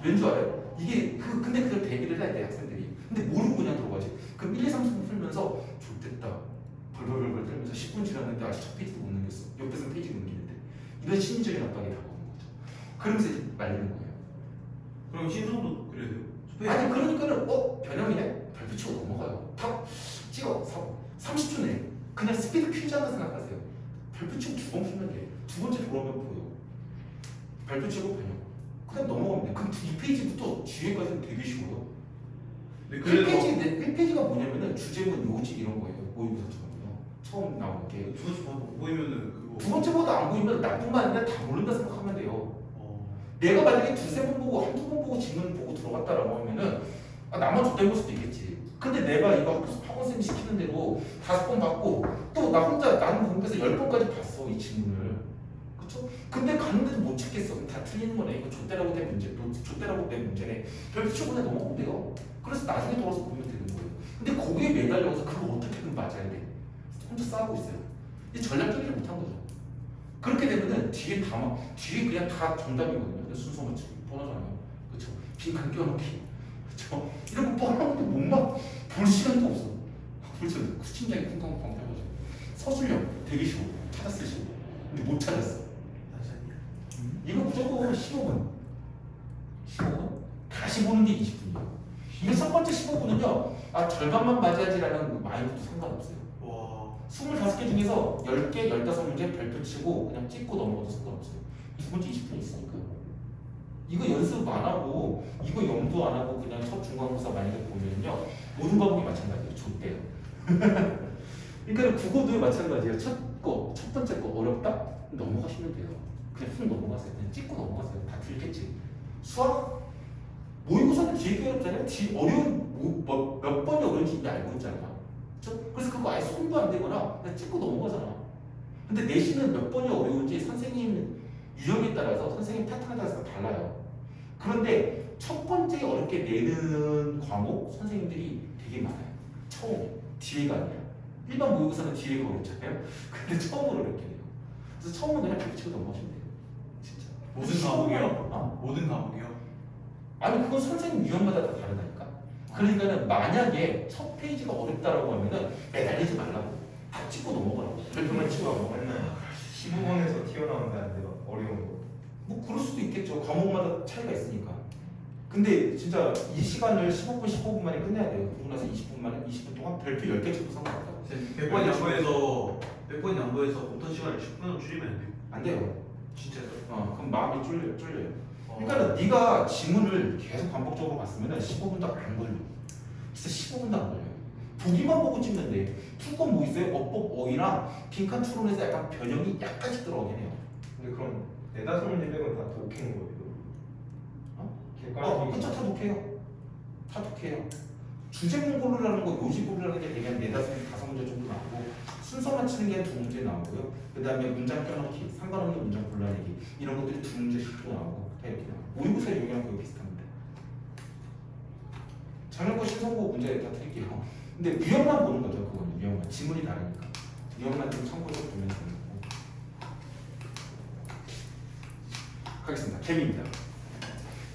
왠줄 알아요? 이게 근데 그걸 대비를 해야 돼 학생들이. 근데 모르고 그냥 들어가지. 그럼 1, 2, 3, 4번 풀면서 좋됐다. 벌벌벌 떨면서 10분 지났는데 아직 첫 페이지도 못 넘겼어. 옆에서 페이지 넘기는데. 이런 심리적인 압박이 다 오는 거죠. 그러면서 이제 말리는 거예요. 그럼 신성도 그래야 돼요? 아니 그러니까는 변형이네? 별표 치고 넘어가요. 다 찍어 30초 내. 그냥 스피드 퀴즈한다 생각하세요. 별표 치고 2번 풀면 돼. 두 번째 돌아오면 보여. 별표 치고 변형. 그냥 넘어가면 돼. 그럼 2페이지부터 뒤에까지는 되게 쉬워요. 네, 그래도 1페이지가 뭐냐면은 주제문, 요지 이런 거예요. 모의고사처럼요. 처음 나오는 게. 두 번째 봐 보이면은 그거. 두 번째보다 안 보이면 나뿐만 아니라 다 모른다 생각하면 돼요. 내가 만약에 두세 번 보고 한두 번 보고 지문 보고 들어갔다라고 하면은 나만 좆된 걸 수도 있겠지. 근데 내가 이거 학교에서 학원쌤이 시키는 대로 5번 받고 또 나 혼자 나는 공부해서 10번까지 봤어 이 지문을. 그쵸? 근데 갔는데도 못 찾겠어. 그럼 다 틀리는 거네. 이거 좆대라고 된 문제, 좆대라고 된 문제네. 별표 치고 그냥 넘어가면 돼요. 그래서 나중에 돌아서 보면 되는 거예요. 근데 거기에 매달려서 그거 어떻게든 맞아야 돼. 혼자 싸우고 있어요. 이 전략적이지 못한 거죠. 그렇게 되면은 뒤에 그냥 다 정답이거든요. 근데 순서 맞추기 뻔하잖아요. 그렇죠? 빈칸 껴넣기. 그렇죠? 이런 거 뻔한데 볼 시간도 없어. 그렇죠? 심장이 쿵쾅쿵쾅跳거죠. 서술형 되게 쉬워. 찾았을 쉬워. 근데 못 찾았어. 이거 무조건 15분. 15분? 다시 보는 게 20분이에요. 이게 첫 번째 15분은요. 절반만 맞아야지라는 마인드도 상관없어요. 와. 25개 중에서 10개, 15문제 별표 치고 그냥 찍고 넘어가도 상관없어요. 이 두 번째 20분 있으니까요. 이거 연습 안 하고 이거 염두 안 하고 그냥 첫 중간고사 만약에 보면요. 모든 과목이 마찬가지예요. 좋대요. 그러니까 국어도 마찬가지예요. 첫 번째 거 어렵다? 넘어가시면 돼요. 그냥 훅 넘어가세요. 그냥 찍고 넘어가세요. 다 들겠지. 수학? 모의고사는 되게 어렵잖아요. 어려운 몇 번이 어려운지 이미 알고 있잖아. 그래서 그거 아예 손도 안 대거나 그냥 찍고 넘어가잖아. 근데 내신은 몇 번이 어려운지 선생님 유형에 따라서 선생님 패턴에 따라서 달라요. 그런데 첫 번째 어렵게 내는 과목 선생님들이 되게 많아요. 처음 뒤에가 아니라 일반 모의고사는 뒤에가 어렵잖아요. 근데 처음으로 어렵게 돼요. 그래서 처음은 그냥 펼치고 넘어가시면 돼요. 진짜. 모든 과목이요? 어? 모든 과목이요? 아니 그건 선생님 유형마다 다 다르다니까. 그러니까는 만약에 첫 페이지가 어렵다라고 하면은 매달리지 말라고. 다 찍고 넘어가라고. 별표만 치고 넘어가면 15번에서 튀어나온다는데요. 어려운 거. 뭐 그럴 수도 있겠죠. 과목마다 차이가 있으니까. 근데 진짜 이 시간을 15분, 15분 만에 끝내야 돼요. 그러고 나서 20분 만에 20분 동안 별표 10개 쳐도 상관없다고. 100번 양보해서 어떤 시간을 10분으로 줄이면 안 돼요? 안 돼요. 진짜요? 그럼 마음이 쫄려요. 어. 그러니까 네가 지문을 계속 반복적으로 봤으면 15분도 안 걸려. 진짜 15분도 안 걸려요. 보기만 보고 찍는데 풀 건 뭐 있어요? 어법 어이랑 빈칸 추론에서 약간 변형이 약간씩 들어가긴 해요. 근데 그럼 네다섯 문제 빼고 다 독해인 거예요. 그쵸, 다 독해요. 다 독해요. 주제문 고르라는 거, 요지 고르라는 게 대략 4-5문제 정도 나오고, 순서 맞추는 게 한 2문제 나오고요. 그 다음에 문장 껴넣기, 상관없는 문장 골라내기, 이런 것들이 2문제씩 또 나오고, 다 이렇게 나와요. 모의고사 유형이랑 거의 비슷합니다. 작년거 신성고 문제 다 드릴게요. 근데 유형만 보는 거죠, 그건 유형만. 지문이 다르니까. 유형만 좀 참고해서 보면 되는 거고. 가겠습니다. 개미입니다.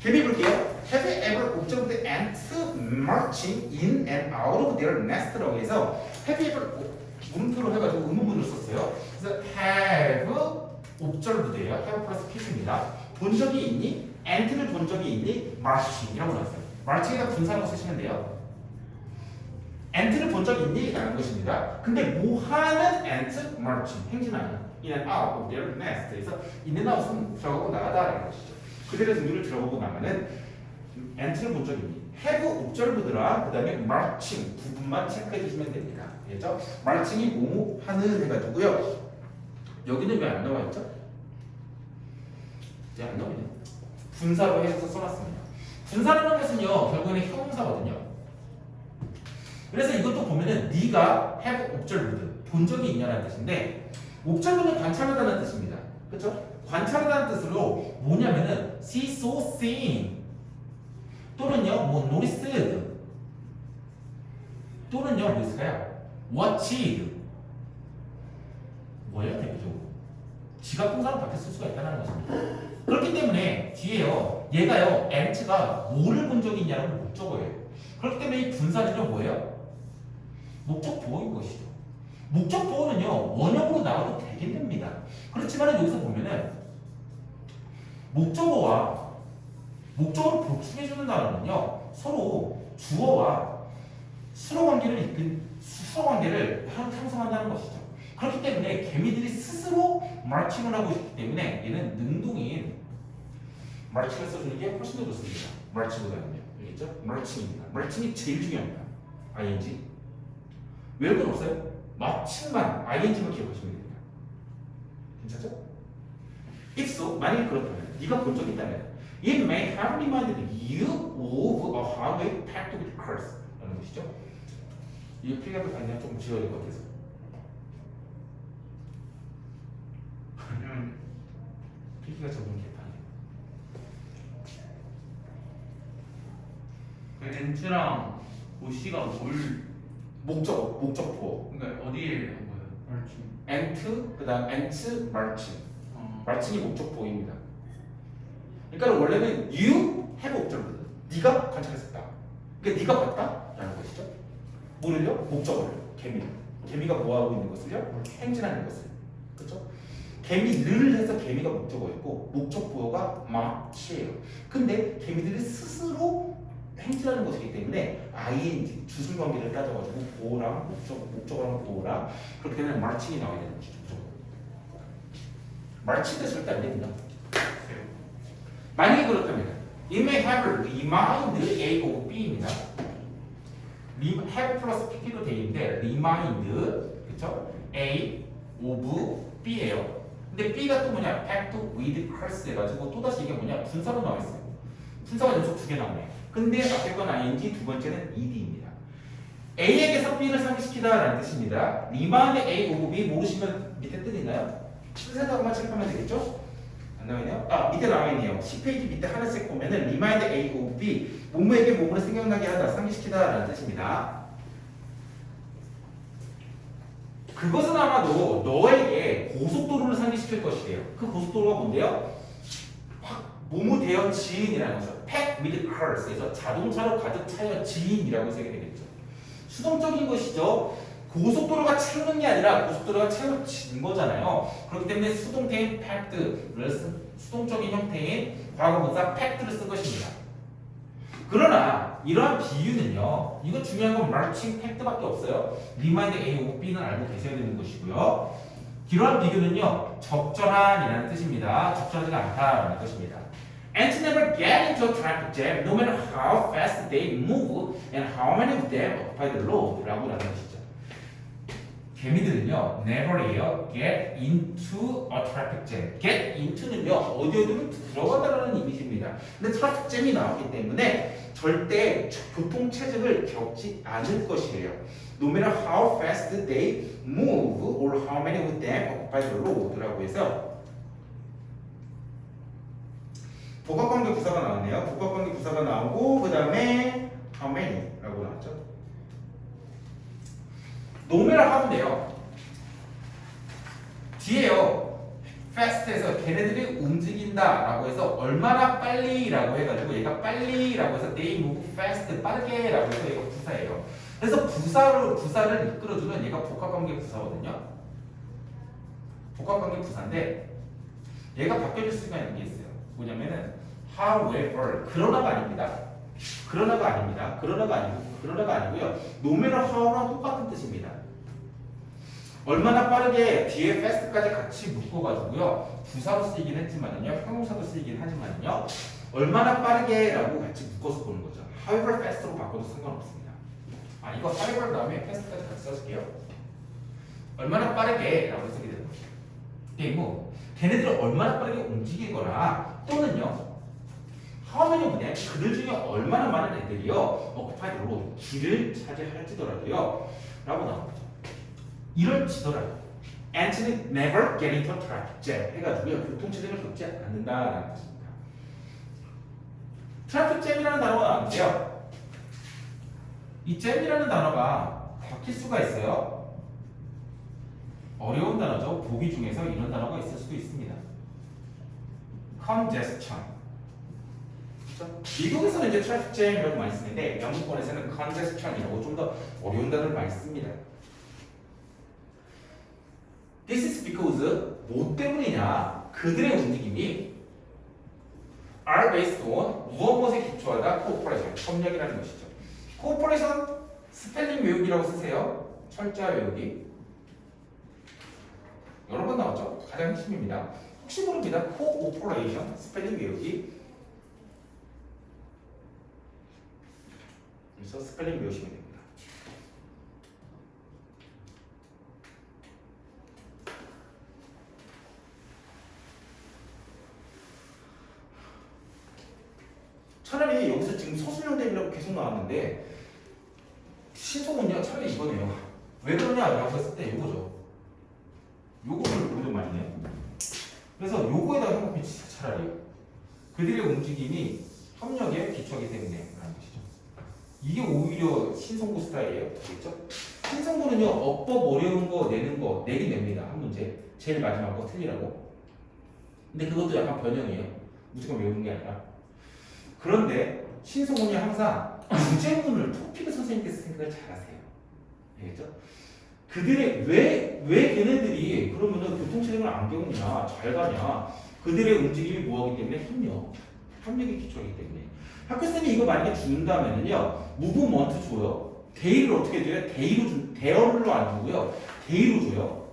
개미 볼게요. Have you ever observed ants marching in and out of their nest라고 해서 have you ever 물음표로 해가지고 의문문을 썼어요. 그래서 have observed예요. have 플러스 퀴즈입니다. 본 적이 있니? ant를 본 적이 있니? marching이라고 나왔어요. marching에다 분사라고 쓰시면 돼요. ant를 본 적이 있니? 라는 것입니다. 근데 뭐 하는 ant marching 행진하는 in and out of their nest. 그래서 in and out은 들어가고 나가다라는 것이죠. 그들의 등유를 들어보고 나면은 ant를 본 적이 있니? have observed라 그 다음에 marching 부분만 체크해 주시면 됩니다. 알겠죠? marching이 뭐뭐 하는 해가지고요. 여기는 왜 안 나와 있죠? 이제 안 나오네요. 분사로 해서 써놨습니다. 분사라는 것은요 결국에는 형용사거든요. 그래서 이것도 보면은 네가 have observed 본 적이 있냐는 뜻인데 observed는 관찰하다는 뜻입니다. 그렇죠? 관찰하다는 뜻으로 뭐냐면은 see, saw, seen 또는요 뭐 noticed 또는요 뭐 있을까요? watched 뭐예요 대표적으로? 지각동사로 바뀌어 쓸 수가 있다는 것입니다. 그렇기 때문에 뒤에요 얘가요 ant가 뭐를 본 적이 있냐는 목적어예요. 그렇기 때문에 이 분사는요 뭐예요? 목적 보호인 것이죠. 목적 보호는요 원형으로 나와도 되긴 됩니다. 그렇지만 여기서 보면은 목적어와 목적어를 보충해주는 단어는요 서로 주어와 수로 관계를 형성한다는 것이죠. 그렇기 때문에 개미들이 스스로 마르칭을 하고 있기 때문에 얘는 능동인 마르칭을 써주는 게 훨씬 더 좋습니다. 마르칭보다는요. 알겠죠? 마르칭입니다. 마르칭이 제일 중요합니다. ing 외울 건 없어요. 마침만 ing만 기억하시면 됩니다. 괜찮죠? If so, 만약에 그렇다면 네가 본 적이 있다면 It may have reminded you of a highway packed with cars 라는 것이죠. 이 필기하고 다니면 좀 지워야 될 것 같아서 필기가 적은 개판이에요. 엔트랑 오씨가 뭘 목적어 그러니까 어디에 한 거예요? ant 그 다음 ants marching 어. marching이 목적보입니다. 그러니까 원래는 you have observed 네가 관찰했었다. 그러니까 네가 봤다라는 것이죠. 뭐를요? 목적어를 개미가 뭐하고 있는 것을요? 행진하는 것을. 그렇죠? 개미를 해서 개미가 목적어였고 목적보어가 march예요. 근데 개미들이 스스로 행진하는 것이기 때문에 ing 주술관계를 따져가지고 보호랑 목적어랑 보호랑 그렇게 되면 marching이 나와야 되는 것이죠. marching도 절대 안 됩니다. 만약에 그렇다면 it may have remind A of B입니다. have 플러스 PT로 되어 있는데 remind 그쵸? A of B예요. 근데 B가 또 뭐냐? packed with cars 해가지고 또다시 이게 뭐냐? 분사로 나와 있어요. 분사가 연속 2개 나오네. 근데 앞에 건 ing, 두 번째는 ed입니다. A에게서 B를 상기시키다라는 뜻입니다. remind A of B 모르시면 밑에 뜻 있나요? 순서대로만 체크하면 되겠죠? 안 나와있네요? 아 밑에 나와있네요. 10페이지 밑에 하나씩 보면은 remind A of B 뭐뭐에게 뭐뭐를 생각나게 하다 상기시키다 라는 뜻입니다. 그것은 아마도 너에게 고속도로를 상기시킬 것이래요. 그 고속도로가 뭔데요? 뭐뭐 되어 지인이라는 거죠. packed with cars 그래서 자동차로 가득 차여 지인이라고 쓰게 되겠죠. 수동적인 것이죠. 고속도로가 채우는 게 아니라 고속도로가 채워진 거잖아요. 그렇기 때문에 수동태인 packed를 수동적인 형태인 과거분사 packed를 쓴 것입니다. 그러나 이러한 비유는요. 이거 중요한 건 marching packed밖에 없어요. remind A of B는 알고 계셔야 되는 것이고요. 이러한 비교는요. 적절한이라는 뜻입니다. 적절하지가 않다라는 것입니다. Ants never get into a traffic jam no matter how fast they move and how many of them occupy the road 라고 하는 것이죠. 개미들은요, never이에요. get into a traffic jam. get into는요, 어디어디로 들어가다라는 이미지입니다. 근데 traffic jam이 나왔기 때문에 절대 교통체증을 겪지 않을 것이에요. No matter how fast they move or how many of them occupy the road라고 해서 복합관계 부사가 나왔네요. 복합관계 부사가 나오고 그 다음에 how many라고 나왔죠. No matter 하면 돼요. 뒤에요. fast에서 걔네들이 움직인다라고 해서 얼마나 빨리라고 해가지고 얘가 빨리라고 해서 they move fast 빠르게라고 해서 얘가 부사예요. 그래서 부사를 이끌어주는 얘가 복합관계 부사거든요. 복합관계 부사인데 얘가 바뀌어질 수가 있는 게 있어요. 뭐냐면은 however 그러나가 아닙니다. 그러나가 아니고요. no matter how랑 똑같은 뜻입니다. 얼마나 빠르게 뒤에 fast까지 같이 묶어가지고요. 부사로 쓰이긴 했지만요. 형용사도 쓰이긴 하지만요. 얼마나 빠르게라고 같이 묶어서 보는 거죠. however fast로 바꿔도 상관없습니다. 이거 however 다음에 fast까지 같이 써줄게요. 얼마나 빠르게라고 쓰게 되는 거죠. 뭐 걔네들은 얼마나 빠르게 움직이거나 또는요. how many of them 그들 중에 얼마나 많은 애들이요. occupy the road 길을 차지할지더라도요. 라고 나옵니다. 이럴지더라도 Antony never get into a traffic jam 해가지고요. 교통체증을 겪지 않는다라는 뜻입니다. 트래픽 잼이라는 단어가 나왔는데요. 이 잼이라는 단어가 바뀔 수가 있어요. 어려운 단어죠. 보기 중에서 이런 단어가 있을 수도 있습니다. congestion. 그렇죠? 미국에서는 이제 트래픽 잼이라고 많이 쓰는데 영문권에서는 congestion이라고 좀 더 어려운 단어를 많이 씁니다. This is because 뭐 때문이냐? 그들의 움직임이 are based on 무엇에 기초하다 cooperation, 협력이라는 것이죠. cooperation 스펠링 외우기라고 쓰세요. 철자 외우기. 여러 번 나왔죠? 가장 핵심입니다. 혹시 모릅니다. cooperation 스펠링 외우기. 그래서 스펠링 외우시면 됩니다. 차라리 여기서 지금 서술형 대비라고 계속 나왔는데 신속은요 차라리 이거네요. 왜 그러냐라고 했을 때 이거죠. 요거를 오히려 많이 해요. 그래서 요거에다가 행복해 차라리 그들의 움직임이 협력에 기초하기 때문에 라는 것이죠. 이게 오히려 신성고 스타일이에요. 알겠죠? 신성고는요 어법 어려운 거 내는 거 내긴 냅니다. 한 문제 제일 마지막 거 틀리라고. 근데 그것도 약간 변형이에요. 무조건 외우는 게 아니라. 그런데 신성훈이 항상 주제문을 토픽을 선생님께서 생각을 잘하세요. 알겠죠? 그들의 왜 걔네들이 그러면은 교통체증을 안 겪느냐, 잘 가냐? 그들의 움직임이 뭐하기 때문에 협력이 기초하기 때문에. 학교쌤이 이거 만약에 준다면은요, 무브먼트 줘요. 데이를 어떻게 줘요? 대어로 안 주고요, 데이로 줘요.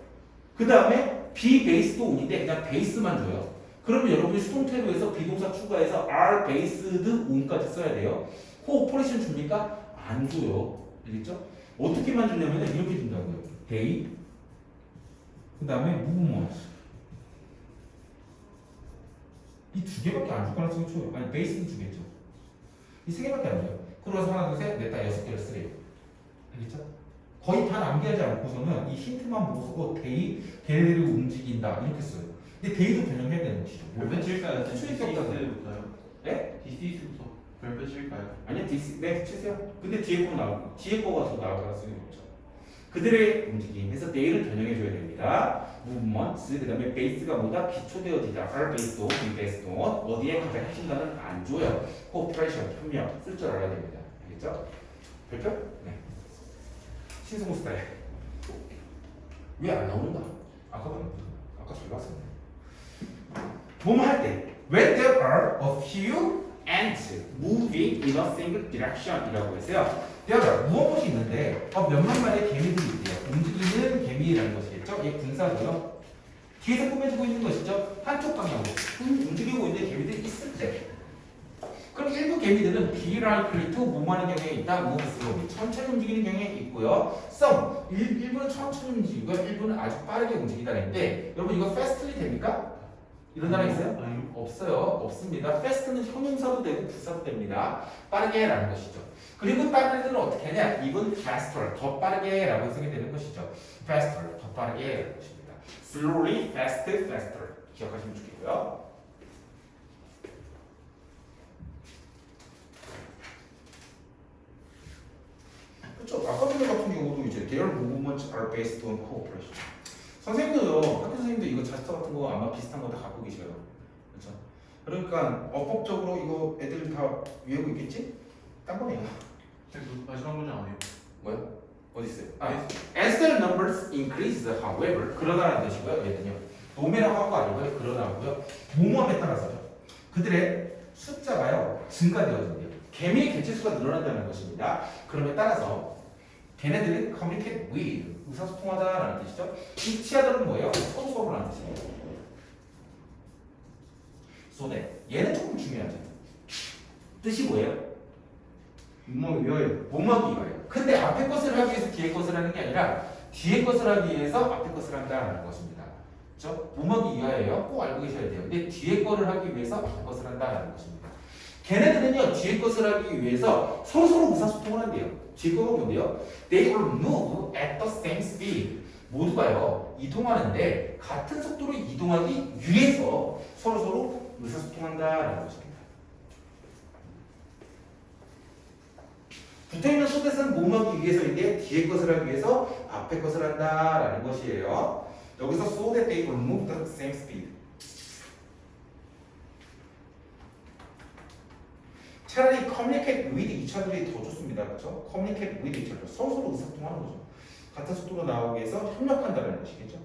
그 다음에 be based on인데 그냥 베이스만 줘요. 그러면 여러분이 수동태로 해서 비동사 추가해서 are based on까지 써야 돼요. cooperation 줍니까? 안 줘요. 알겠죠? 어떻게만 주냐면 이렇게 준다고요. they 그 다음에 movement 이 두 개밖에 안 줄 가능성이 줘요. 아니 base는 주겠죠. 이 세 개밖에 안 줘요. 그래서 하나 둘셋 넷다 여섯 개를 쓰래요. 알겠죠? 거의 다 남기하지 않고서는 이 힌트만 보고 they 걔네들이 움직인다 이렇게 써요. 근데 데이도 변형해야 되는 것이죠. 별표 칠까요? 디스부터. 네? 디스부터 별표 칠까요? 아니요, 네, 치세요. 근데 뒤에 거 나오고, 뒤에 거가 더 나올 가능성이 없죠. 그들의 움직임에서 데이를 변형해줘야 됩니다. movements, 그 다음에 base가 뭐다? 기초되어지다. are based on, be based on. 어디에 가장 핵심가는 안 줘요. cooperation, 협력, 쓸 줄 알아야 됩니다. 알겠죠? 별표? 네. 신성우 스타일. 왜 안 나오는가? 아까 잘 봤었네. 뭐뭐 할 때 when there are a few ants moving in a single direction 이라고 했어요. there are 무엇이 있는데 몇만 마리의 개미들이 있대요. 움직이는 개미라는 것이겠죠. 이게 분사고요. 뒤에서 꾸며지고 있는 것이죠. 한쪽 방향으로 움직이고 있는 개미들이 있을 때 그럼 일부 개미들은 be likely to 뭐하는 경향이 있다? move slowly. 천천히 움직이는 경향이 있고요. some 일부는 천천히 움직이고요. 일부는 아주 빠르게 움직이다는데 여러분 이거 fastly 됩니까? 이런 단어 있어요? 아니, 없어요. 없습니다. fast는 형용사도 되고 부사도 됩니다. 빠르게라는 것이죠. 그리고 다른 애들은 어떻게 하냐? even faster, 더 빠르게라고 해석이 되는 것이죠. faster, 더 빠르게라는 것입니다. slowly, fast, faster 기억하시면 좋겠고요. 그렇죠. 아까 전에 같은 경우도 이제 their movements are based on cooperation. 선생님도요, 학교 선생님도 이거 자습서 같은 거 아마 비슷한 거 다 갖고 계셔요. 그렇죠? 그러니까 어법적으로 이거 애들 다 외우고 있겠지? 딴 거네요. 마지막 문제 아니에요? 뭐요? 어디 있어요? As their numbers increase, however, 그러다라는 뜻이고요. 얘는요. 노매라고 하고 아니고요. 그러다고요. 모모함에 따라서죠. 그들의 숫자가요 증가되어진대요. 개미의 개체수가 늘어난다는 것입니다. 그럼에 따라서 걔네들은 communicate with 의사소통하다라는 뜻이죠. 이 치아들은 뭐예요? 서로서로라는 뜻이에요. so that 얘는 조금 중요하죠. 뜻이 뭐예요? 몸이 위하여. 못막기 이거예요. 근데 앞에 것을 하기 위해서 뒤에 것을 하는 게 아니라 뒤에 것을 하기 위해서 앞에 것을 한다는 것입니다. 그렇죠? 못막기 이하예요. 꼭 알고 계셔야 돼요. 근데 뒤에 거를 하기 위해서 앞에 것을 한다는 것입니다. 걔네들은요 뒤에 것을 하기 위해서 서로서로 의사소통을 한대요. 뒤에 거가 뭔데요? They will move at the same speed. 모두가요 이동하는데 같은 속도로 이동하기 위해서 서로서로 의사소통한다는 것입니다. 붙어있는 소댓은 몸하기 위해서인데 뒤에 것을 하기 위해서 앞에 것을 한다라는 것이에요. 여기서 so that they will move the same speed. 차라리 communicate with each other이 더 좋습니다. 그렇죠? communicate with each other. 서로서로 의사소통하는 거죠. 같은 속도로 나오기 위해서 협력한다는 것이겠죠.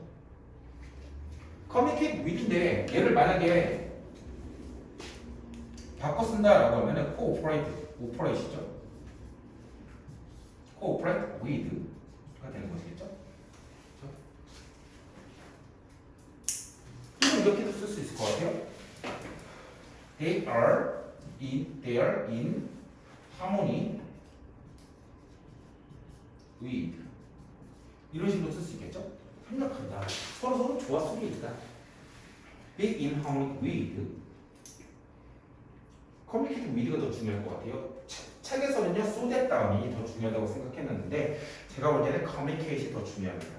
communicate with인데 얘를 만약에 바꿔 쓴다라고 하면은 cooperate이죠. cooperate with가 되는 것이겠죠. 이건 이렇게도 쓸 수 있을 것 같아요. They are in harmony with 이런 식으로 쓸 수 있겠죠. 협력한다. 서로 조화 속에 있다. Be in harmony with. communicate with가 더 중요할 것 같아요. 책에서는요 so that 다음이 더 중요하다고 생각했는데 제가 볼 때는 communicate이 더 중요합니다.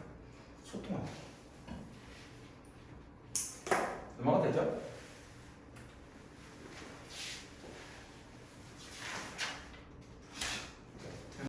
소통하다. 넘어가 되죠?